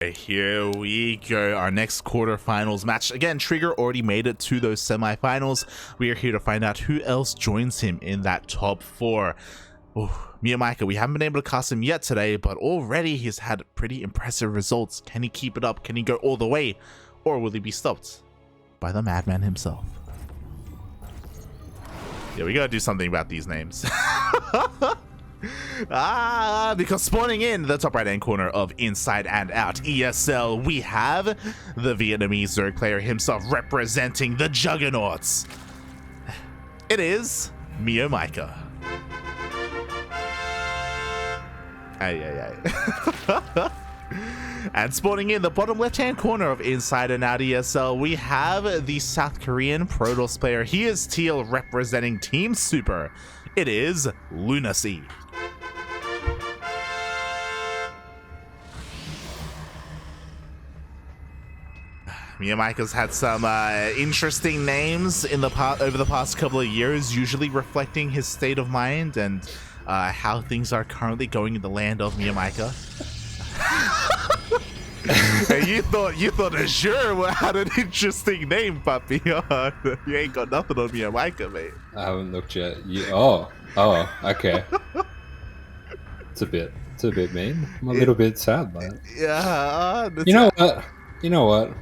Here we go, our next quarterfinals match. Again, Trigger already made it to those semifinals. We are here to find out who else joins him in that top four. MeomaikA, we haven't been able to cast him yet today, but already he's had pretty impressive results. Can he keep it up? Can he go all the way? Or will he be stopped by the madman himself? Yeah, we gotta do something about these names. Because spawning in the top right hand corner of Inside and Out ESL, we have the Vietnamese Zerg player himself representing the Juggernauts. It is MeomaikA. And spawning in the bottom left hand corner of Inside and Out ESL, we have the South Korean Protoss player. He is teal representing Team Super. It is LunaSea. MeomaikA's had some interesting names in the over the past couple of years, usually reflecting his state of mind and how things are currently going in the land of MeomaikA. Hey, you thought Azure had an interesting name, puppy. You ain't got nothing on MeomaikA, mate. I haven't looked yet. Okay. It's a bit mean. I'm a little bit sad by it. Yeah. You know what?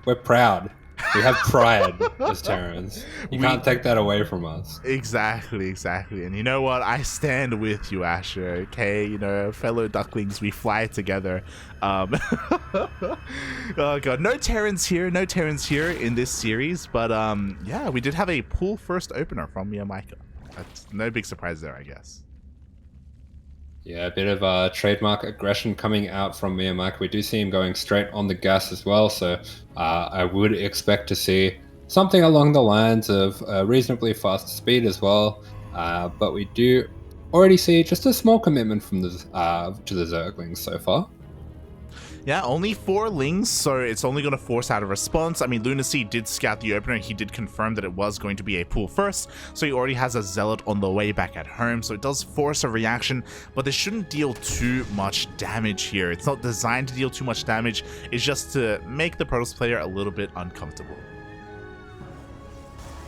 We're proud. We have pride as Terrans. You can't take that away from us. Exactly. And you know what? I stand with you, Asher. Okay, you know, fellow Ducklings, we fly together. Oh god, no Terrans here in this series. But yeah, we did have a pool first opener from MeomaikA. That's no big surprise there, I guess. Yeah, a bit of trademark aggression coming out from MeomaikA. We do see him going straight on the gas as well, so I would expect to see something along the lines of reasonably fast speed as well. But we do already see just a small commitment from the to the Zerglings so far. Yeah, only 4 lings, so it's only going to force out a response. I mean, LunaSea did scout the opener. He did confirm that it was going to be a pool first, so he already has a Zealot on the way back at home, so it does force a reaction, but this shouldn't deal too much damage here. It's not designed to deal too much damage. It's just to make the Protoss player a little bit uncomfortable.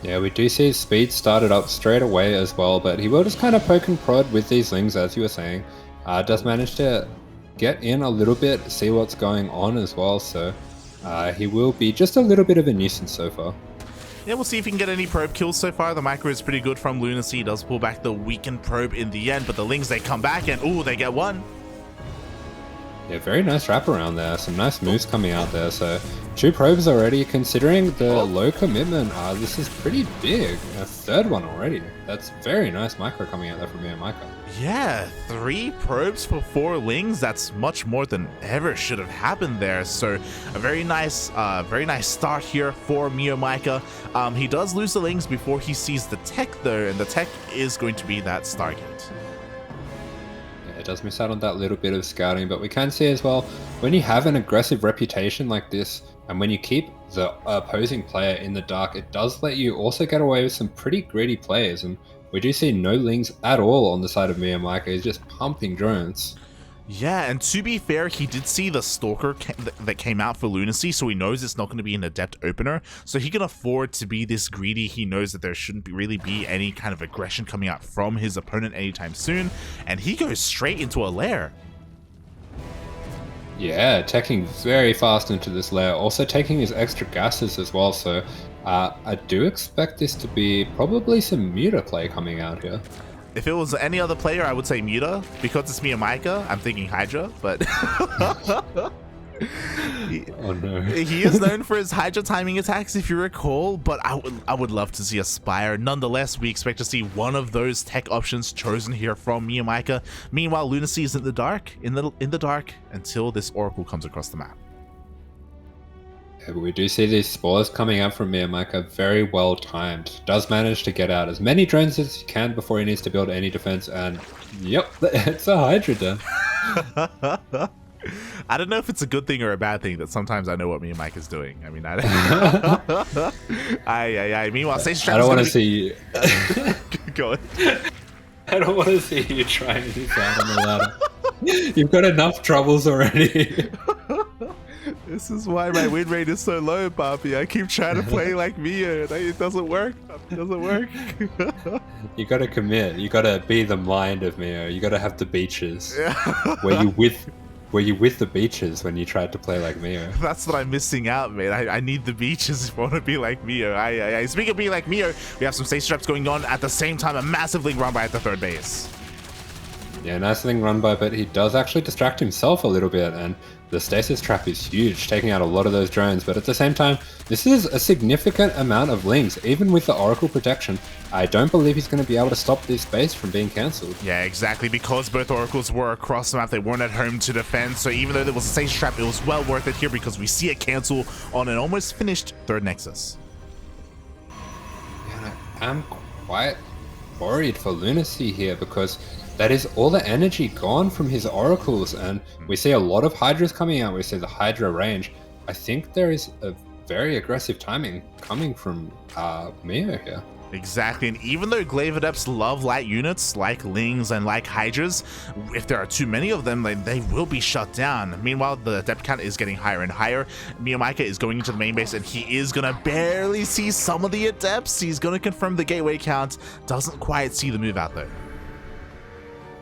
Yeah, we do see his speed started up straight away as well, but he will just kind of poke and prod with these lings, as you were saying. Does manage to get in a little bit, see what's going on as well, so he will be just a little bit of a nuisance so far. Yeah, we'll see if he can get any probe kills so far. The micro is pretty good from LunaSea. He does pull back the weakened probe in the end, but the lings, they come back and ooh, they get one. Yeah, very nice wraparound there. Some nice moves coming out there. So 2 probes already, considering the low commitment. This is pretty big. A 3rd one already. That's very nice micro coming out there from MeomaikA. Yeah, 3 probes for 4 lings. That's much more than ever should have happened there. So a very nice start here for MeomaikA. He does lose the lings before he sees the tech though, and the tech is going to be that Stargate. It does miss out on that little bit of scouting, but we can see as well, when you have an aggressive reputation like this, and when you keep the opposing player in the dark, it does let you also get away with some pretty greedy plays, and we do see no lings at all on the side of MeomaikA. He's just pumping drones. Yeah, and to be fair, he did see the Stalker that came out for LunaSea, so he knows it's not going to be an Adept opener, so he can afford to be this greedy. He knows that there shouldn't really be any kind of aggression coming out from his opponent anytime soon, and he goes straight into a lair. Yeah, attacking very fast into this lair, also taking his extra gases as well, so I do expect this to be probably some Muta play coming out here. If it was any other player, I would say Muta. Because it's MeomaikA, I'm thinking Hydra, but Oh no. He is known for his Hydra timing attacks, if you recall, but I would love to see a Spire. Nonetheless, we expect to see one of those tech options chosen here from MeomaikA. Meanwhile, LunaSea is in the dark, until this Oracle comes across the map. Yeah, but we do see these spores coming out from MeomaikA, very well timed. Does manage to get out as many drones as he can before he needs to build any defense, and yep, it's a Hydra done. I don't know if it's a good thing or a bad thing that sometimes I know what MeomaikA is doing. I mean, meanwhile, Sage I don't want to see you. Go ahead. I don't want to see you trying this out on the ladder. You've got enough troubles already. This is why my win rate is so low, Papi. I keep trying to play like Mio, and it doesn't work. It doesn't work. You gotta commit. You gotta be the mind of Mio. You gotta have the beaches. Yeah. Were you with the beaches when you tried to play like Mio? That's what I'm missing out, man. I need the beaches if I want to be like Mio. Speaking of being like Mio, we have some stage traps going on at the same time. A massive link run by at the third base. Yeah, nice thing run by, but he does actually distract himself a little bit, and the stasis trap is huge, taking out a lot of those drones. But at the same time, this is a significant amount of links, even with the Oracle protection. I don't believe he's going to be able to stop this base from being cancelled. Yeah, exactly. Because both Oracles were across the map, they weren't at home to defend. So even though there was a stage trap, it was well worth it here because we see a cancel on an almost finished third Nexus. Yeah, I'm quite worried for LunaSea here because that is all the energy gone from his Oracles, and we see a lot of Hydras coming out. We see the Hydra range. I think there is a very aggressive timing coming from Mio here. Exactly, and even though Glaive Adepts love light units like Lings and like Hydras, if there are too many of them, they will be shut down. Meanwhile, the Adept count is getting higher and higher. MeomaikA is going into the main base, and he is going to barely see some of the Adepts. He's going to confirm the gateway count. Doesn't quite see the move out, though.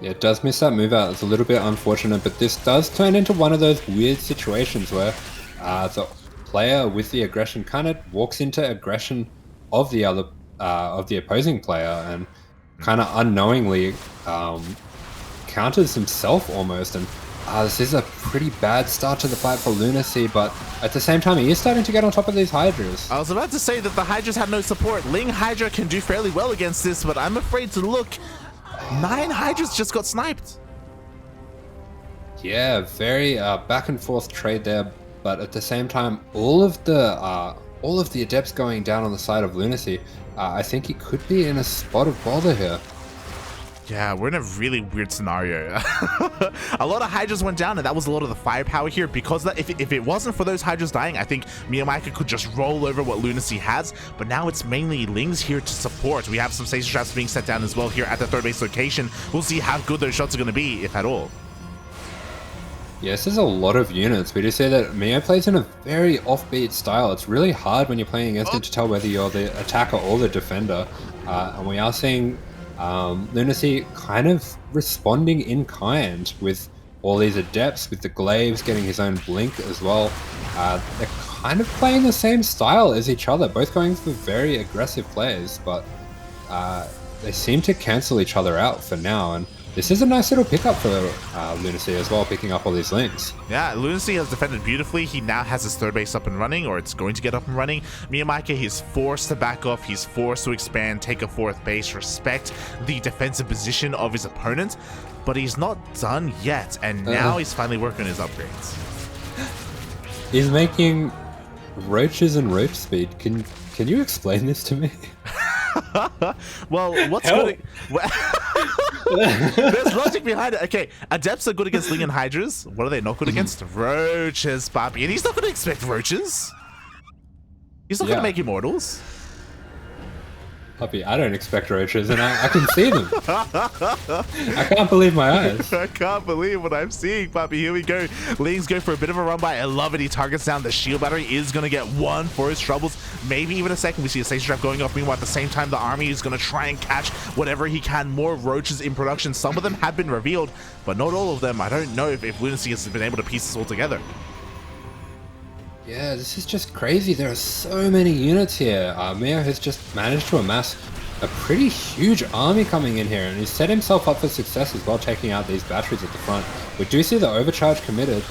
Yeah, it does miss that move out. It's a little bit unfortunate, but this does turn into one of those weird situations where the player with the aggression kind of walks into aggression of the other of the opposing player and kind of unknowingly counters himself almost. And this is a pretty bad start to the fight for LunaSea, but at the same time, he is starting to get on top of these Hydras. I was about to say that the Hydras had no support. Ling Hydra can do fairly well against this, but I'm afraid to look. 9 Hydras just got sniped. Yeah, very back and forth trade there, but at the same time, all of the Adepts going down on the side of LunaSea. I think he could be in a spot of bother here. Yeah, we're in a really weird scenario. A lot of Hydras went down, and that was a lot of the firepower here. Because that, if it wasn't for those Hydras dying, I think MeomaikA could just roll over what LunaSea has. But now it's mainly Lings here to support. We have some station traps being set down as well here at the third base location. We'll see how good those shots are going to be, if at all. Yes, there's a lot of units. We just say that Mio plays in a very offbeat style. It's really hard when you're playing against him to tell whether you're the attacker or the defender. And we are seeing LunaSea kind of responding in kind with all these Adepts, with the Glaives getting his own blink as well. They're kind of playing the same style as each other, both going for very aggressive plays, but they seem to cancel each other out for now. And this is a nice little pickup for LunaSea as well, picking up all these links. Yeah, LunaSea has defended beautifully. He now has his third base up and running, or it's going to get up and running. MeomaikA, he's forced to back off. He's forced to expand, take a fourth base, respect the defensive position of his opponent. But he's not done yet, and now he's finally working on his upgrades. He's making roaches and roach speed. Can you explain this to me? Well, what's good? There's logic behind it. Okay, Adepts are good against Ling and Hydras. What are they not good against? Roaches, Papi. And he's not going to expect roaches. He's not going to make immortals. Puppy, I don't expect roaches, and I can see them. I can't believe my eyes. I can't believe what I'm seeing, Papi. Here we go. Lings go for a bit of a run by. I love it. He targets down. The shield battery is going to get one for his troubles. Maybe even a second. We see a station trap going off. Meanwhile, at the same time, the army is going to try and catch whatever he can. More roaches in production. Some of them have been revealed, but not all of them. I don't know if LunaSea has been able to piece this all together. Yeah, this is just crazy. There are so many units here. Mio has just managed to amass a pretty huge army coming in here, and he's set himself up for success as well, taking out these batteries at the front. We do see the overcharge committed,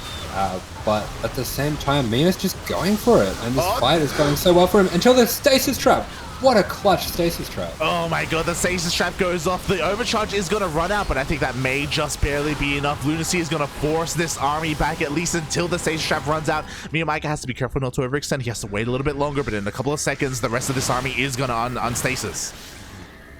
but at the same time, Mio's just going for it, and this fight is going so well for him until the stasis trap. What a clutch stasis trap. Oh my god, the stasis trap goes off. The overcharge is going to run out, but I think that may just barely be enough. LunaSea is going to force this army back at least until the stasis trap runs out. MeomaikA has to be careful not to overextend. He has to wait a little bit longer, but in a couple of seconds, the rest of this army is going to unstasis.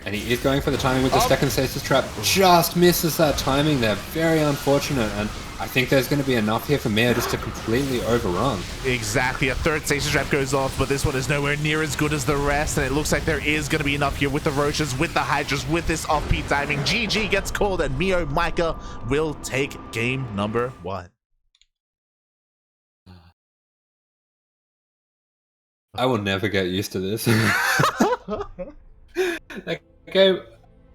And he is going for the timing with the second stasis trap. Just misses that timing there. Very unfortunate. And I think there's going to be enough here for Meo just to completely overrun. Exactly. A third stasis trap goes off, but this one is nowhere near as good as the rest. And it looks like there is going to be enough here with the Roaches, with the Hydras, with this off-peak timing. GG gets called, and MeomaikA will take game number 1. I will never get used to this. That game,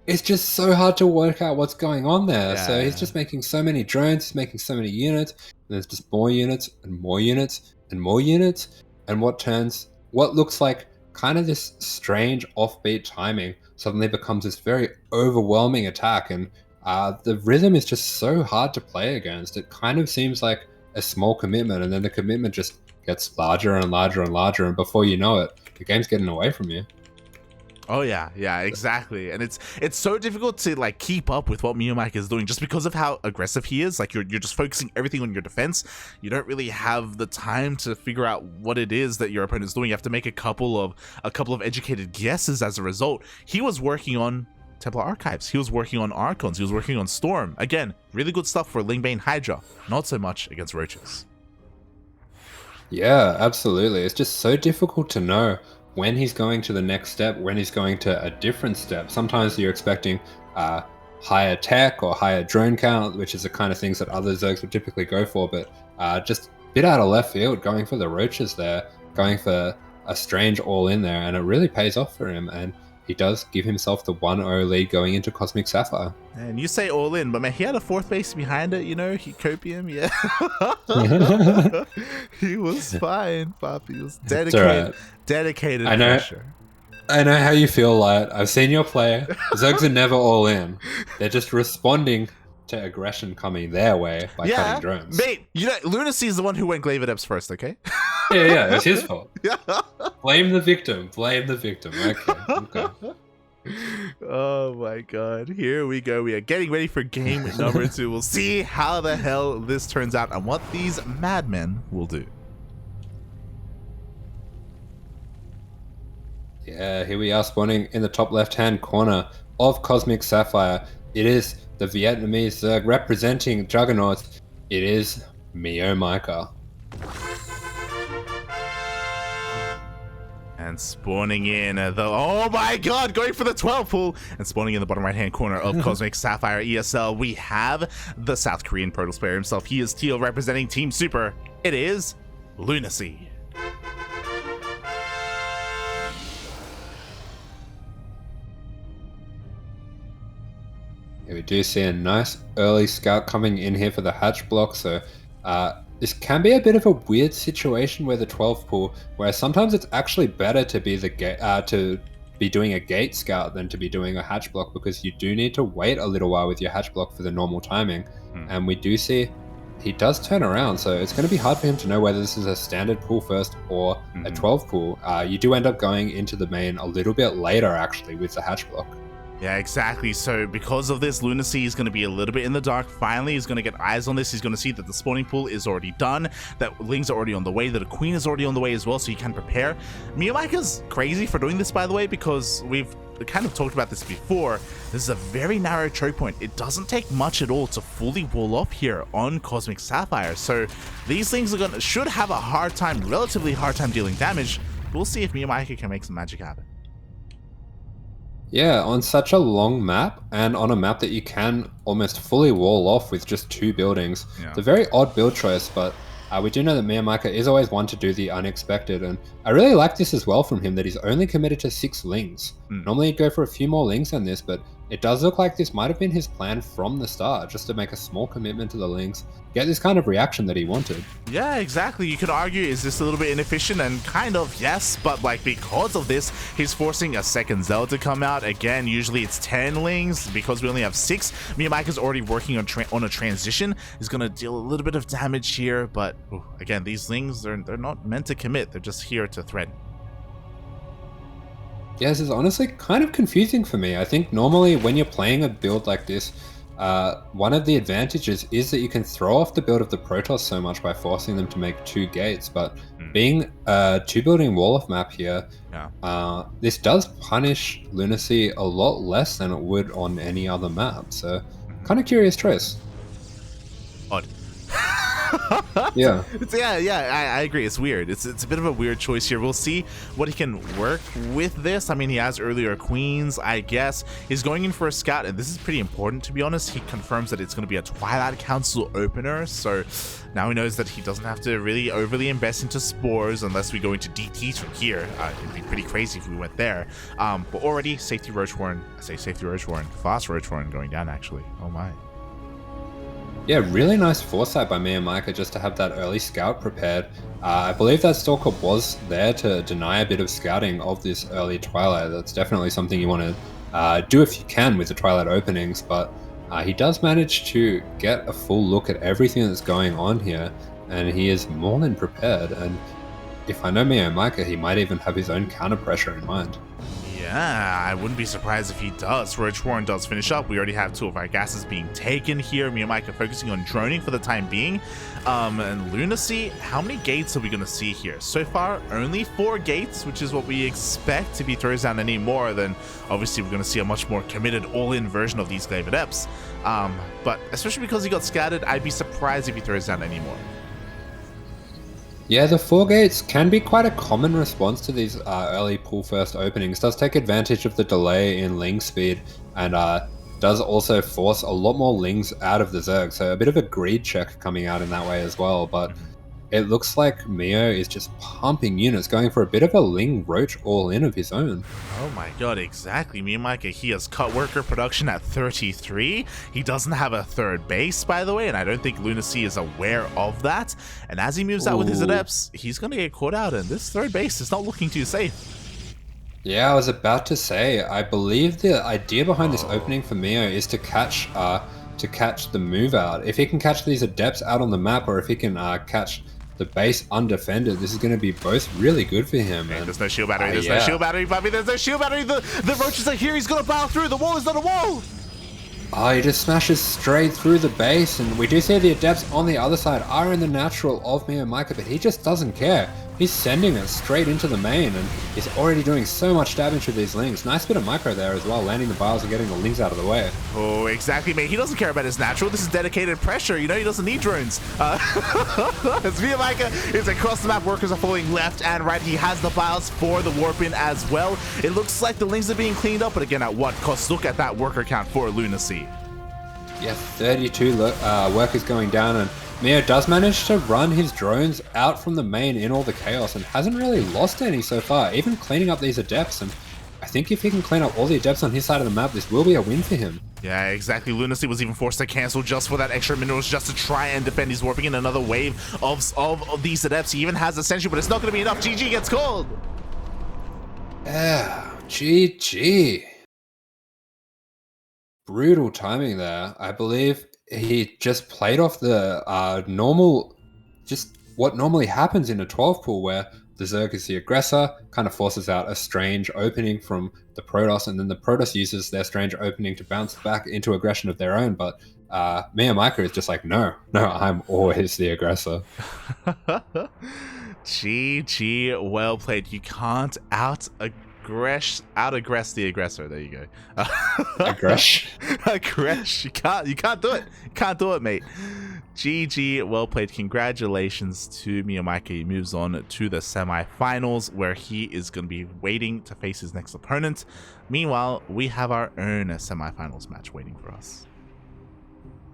it's just so hard to work out what's going on there. So he's just making so many drones, he's making so many units, and there's just more units and more units and more units. And what looks like kind of this strange offbeat timing suddenly becomes this very overwhelming attack. And the rhythm is just so hard to play against. It kind of seems like a small commitment, and then the commitment just gets larger and larger and larger, and before you know it, the game's getting away from you. Oh yeah, exactly. And it's so difficult to like keep up with what MeomaikA is doing just because of how aggressive he is. Like you're just focusing everything on your defense. You don't really have the time to figure out what it is that your opponent's doing. You have to make a couple of educated guesses as a result. He was working on Templar Archives. He was working on Archons. He was working on Storm. Again, really good stuff for Lingbane Hydra. Not so much against Roaches. Yeah, absolutely. It's just so difficult to know when he's going to the next step, when he's going to a different step. Sometimes you're expecting higher tech or higher drone count, which is the kind of things that other Zergs would typically go for, but just a bit out of left field, going for the Roaches there, going for a strange all-in there, and it really pays off for him, and he does give himself the 1-0 lead going into Cosmic Sapphire. And you say all in, but man, he had a fourth base behind it, you know, Copium, yeah. He was fine, Poppy. He was dedicated. Dedicated pressure. I know how you feel, Light. I've seen your play. Zergs are never all in. They're just responding to aggression coming their way by cutting drones. Mate, you know, LunaSea is the one who went Glaive Adepts first, okay? Yeah, it's his fault. Blame the victim. Okay. Oh my god, here we go. We are getting ready for game number 2. We'll see how the hell this turns out and what these madmen will do. Yeah, here we are spawning in the top left-hand corner of Cosmic Sapphire. It is the Vietnamese Zerg representing Juggernauts. It is MeomaikA. And spawning in oh my god, going for the 12 pool and spawning in the bottom right hand corner of Cosmic Sapphire ESL, we have the South Korean Protoss player himself. He is teal representing Team Super. It is LunaSea. Yeah, we do see a nice early scout coming in here for the hatch block, so this can be a bit of a weird situation where the 12 pool, where sometimes it's actually better to be to be doing a gate scout than to be doing a hatch block, because you do need to wait a little while with your hatch block for the normal timing. And we do see he does turn around, so it's going to be hard for him to know whether this is a standard pool first or a 12 pool. You do end up going into the main a little bit later actually with the hatch block. Yeah, exactly. So because of this, LunaSea is going to be a little bit in the dark. Finally, he's going to get eyes on this. He's going to see that the spawning pool is already done, that Lings are already on the way, that a Queen is already on the way as well, so he can prepare. MeomaikA's crazy for doing this, by the way, because we've kind of talked about this before. This is a very narrow choke point. It doesn't take much at all to fully wall off here on Cosmic Sapphire. So these things are should have a relatively hard time dealing damage. We'll see if MeomaikA can make some magic happen. Yeah, on such a long map, and on a map that you can almost fully wall off with just 2 buildings. Yeah. It's a very odd build choice, but we do know that MeomaikA is always one to do the unexpected, and I really like this as well from him, that he's only committed to 6 Lings. Normally he'd go for a few more Lings than this, but it does look like this might have been his plan from the start, just to make a small commitment to the Lings, get this kind of reaction that he wanted. Yeah, exactly. You could argue, is this a little bit inefficient? And kind of, yes, but like because of this, he's forcing a second Zell to come out. Again, usually it's 10 Lings. Because we only have 6, MeomaikA's already working on a transition. He's going to deal a little bit of damage here, but again, these Lings, they're not meant to commit. They're just here to threaten. Yeah, this is honestly kind of confusing for me. I think normally when you're playing a build like this, One of the advantages is that you can throw off the build of the Protoss so much by forcing them to make 2 gates, but being a 2-building Wall-off map here, this does punish LunaSea a lot less than it would on any other map, so kind of curious choice. Odd. Yeah. I agree. It's weird. It's a bit of a weird choice here. We'll see what he can work with this. I mean, he has earlier queens, I guess. He's going in for a scout, and this is pretty important, to be honest. He confirms that it's going to be a Twilight Council opener, so now he knows that he doesn't have to really overly invest into spores unless we go into DTs from here. It'd be pretty crazy if we went there. But already, safety Roach Warren. I say safety Roach Warren. Fast Roach Warren going down, actually. Oh my. Yeah, really nice foresight by MeomaikA just to have that early scout prepared. I believe that Stalker was there to deny a bit of scouting of this early Twilight. That's definitely something you want to do if you can with the Twilight openings, but he does manage to get a full look at everything that's going on here, and he is more than prepared. And if I know MeomaikA, he might even have his own counter pressure in mind. Yeah, I wouldn't be surprised if he does. Roach Warren does finish up. We already have 2 of our gases being taken here. MeomaikA focusing on droning for the time being. And LunaSea, how many gates are we going to see here? So far, only 4 gates, which is what we expect. If he throws down any more, then obviously we're going to see a much more committed all-in version of these Glaive Adepts. But especially because he got scattered, I'd be surprised if he throws down any more. Yeah, the 4 gates can be quite a common response to these early pull first openings. Does take advantage of the delay in ling speed, and does also force a lot more lings out of the Zerg, so a bit of a greed check coming out in that way as well. But it looks like Meo is just pumping units, going for a bit of a ling roach all in of his own. Oh my god, exactly. MeomaikA, he has cut worker production at 33. He doesn't have a 3rd base, by the way, and I don't think LunaSea is aware of that. And as he moves out with his adepts, he's going to get caught out, and this 3rd base is not looking too safe. Yeah, I was about to say, I believe the idea behind this opening for Meo is to catch the move out. If he can catch these adepts out on the map, or if he can catch the base undefended, this is going to be both really good for him. Okay, there's no shield battery, there's no shield battery, Bobby, there's no shield battery. The roaches are here, he's going to bow through. The wall is not a wall. Oh, he just smashes straight through the base, and we do see the adepts on the other side are in the natural of MeomaikA, but he just doesn't care. He's sending it straight into the main, and he's already doing so much damage with these lings. Nice bit of micro there as well, landing the biles and getting the lings out of the way. Oh, exactly, mate. He doesn't care about his natural. This is dedicated pressure. You know, he doesn't need drones. As MeomaikA is across the map, workers are falling left and right. He has the biles for the warp-in as well. It looks like the lings are being cleaned up, but again, at what cost? Look at that worker count for LunaSea. Yeah, 32 workers going down, and Meo does manage to run his drones out from the main in all the chaos and hasn't really lost any so far, even cleaning up these adepts. And I think if he can clean up all the adepts on his side of the map, this will be a win for him. Yeah, exactly. LunaSea was even forced to cancel just for that extra minerals, just to try and defend. He's warping in another wave of these adepts. He even has a sentry, but it's not going to be enough. GG gets called. Yeah, GG. Brutal timing there. I believe he just played off the just what normally happens in a 12 pool, where the Zerg is the aggressor, kind of forces out a strange opening from the Protoss, and then the Protoss uses their strange opening to bounce back into aggression of their own. But MeomaikA is just like, no, I'm always the aggressor. GG, well played. You can't outaggress the aggressor. There you go. Aggress. You can't do it. You can't do it, mate. GG, well played. Congratulations to MeomaikA. He moves on to the semi-finals, where he is going to be waiting to face his next opponent. Meanwhile, we have our own semi-finals match waiting for us.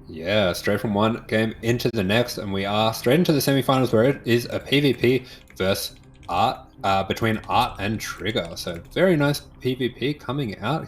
Yeah, straight from one game into the next, and we are straight into the semi-finals, where it is a PvP versus Art, between Art and Trigger. So very nice PvP coming out